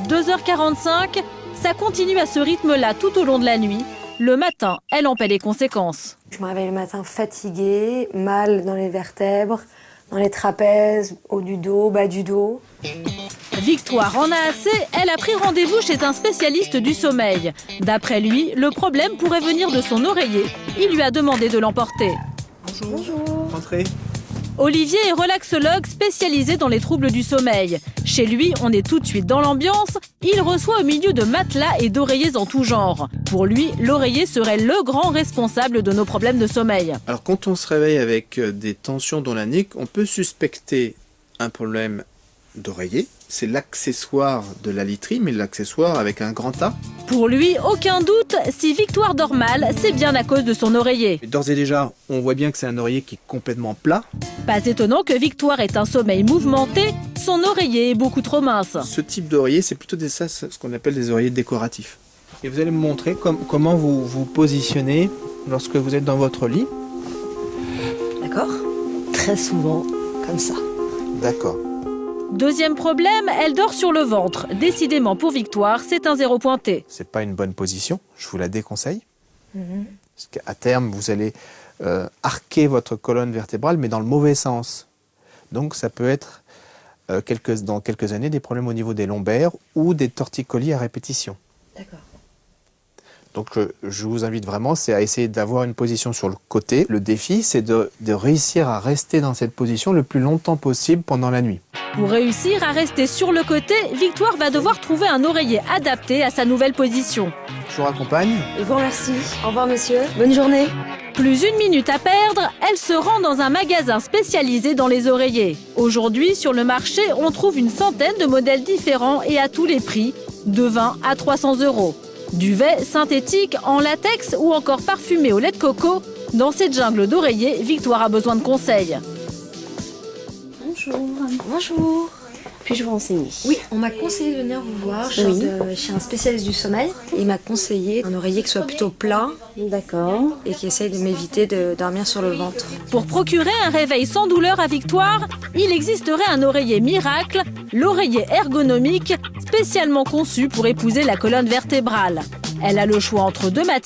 2h45, ça continue à ce rythme-là tout au long de la nuit. Le matin, elle en paie les conséquences. Je me réveille le matin fatiguée, mal dans les vertèbres, dans les trapèzes, haut du dos, bas du dos. Victoire en a assez, elle a pris rendez-vous chez un spécialiste du sommeil. D'après lui, le problème pourrait venir de son oreiller. Il lui a demandé de l'emporter. Bonjour. Entrez. Olivier est relaxologue spécialisé dans les troubles du sommeil. Chez lui, on est tout de suite dans l'ambiance. Il reçoit au milieu de matelas et d'oreillers en tout genre. Pour lui, l'oreiller serait le grand responsable de nos problèmes de sommeil. Alors quand on se réveille avec des tensions dans la nuque, on peut suspecter un problème d'oreiller. C'est l'accessoire de la literie, mais l'accessoire avec un grand A. Pour lui, aucun doute, si Victoire dort mal, c'est bien à cause de son oreiller. D'ores et déjà, on voit bien que c'est un oreiller qui est complètement plat. Pas étonnant que Victoire ait un sommeil mouvementé, son oreiller est beaucoup trop mince. Ce type d'oreiller, c'est plutôt ce qu'on appelle des oreillers décoratifs. Et vous allez me montrer comment vous vous positionnez lorsque vous êtes dans votre lit. D'accord. Très souvent, comme ça. D'accord. Deuxième problème, elle dort sur le ventre. Décidément pour Victoire, c'est un 0 pointé. C'est pas une bonne position, je vous la déconseille. Parce qu'à terme, vous allez arquer votre colonne vertébrale, mais dans le mauvais sens. Donc ça peut être dans quelques années des problèmes au niveau des lombaires ou des torticolis à répétition. D'accord. Donc je vous invite vraiment, c'est à essayer d'avoir une position sur le côté. Le défi, c'est de réussir à rester dans cette position le plus longtemps possible pendant la nuit. Pour réussir à rester sur le côté, Victoire va devoir trouver un oreiller adapté à sa nouvelle position. Je vous raccompagne. Je vous remercie. Au revoir, monsieur. Bonne journée. Plus une minute à perdre, elle se rend dans un magasin spécialisé dans les oreillers. Aujourd'hui, sur le marché, on trouve une centaine de modèles différents et à tous les prix, de 20 à 300 €. Duvet, synthétique, en latex ou encore parfumé au lait de coco, dans cette jungle d'oreillers, Victoire a besoin de conseils. Bonjour. Bonjour. Puis-je vous renseigner? Oui, on m'a conseillé de venir vous voir chez un spécialiste du sommeil. Il m'a conseillé un oreiller qui soit plutôt plat D'accord. et qui essaye de m'éviter de dormir sur le ventre. Pour procurer un réveil sans douleur à Victoire, il existerait un oreiller miracle, l'oreiller ergonomique, spécialement conçu pour épouser la colonne vertébrale. Elle a le choix entre deux matières.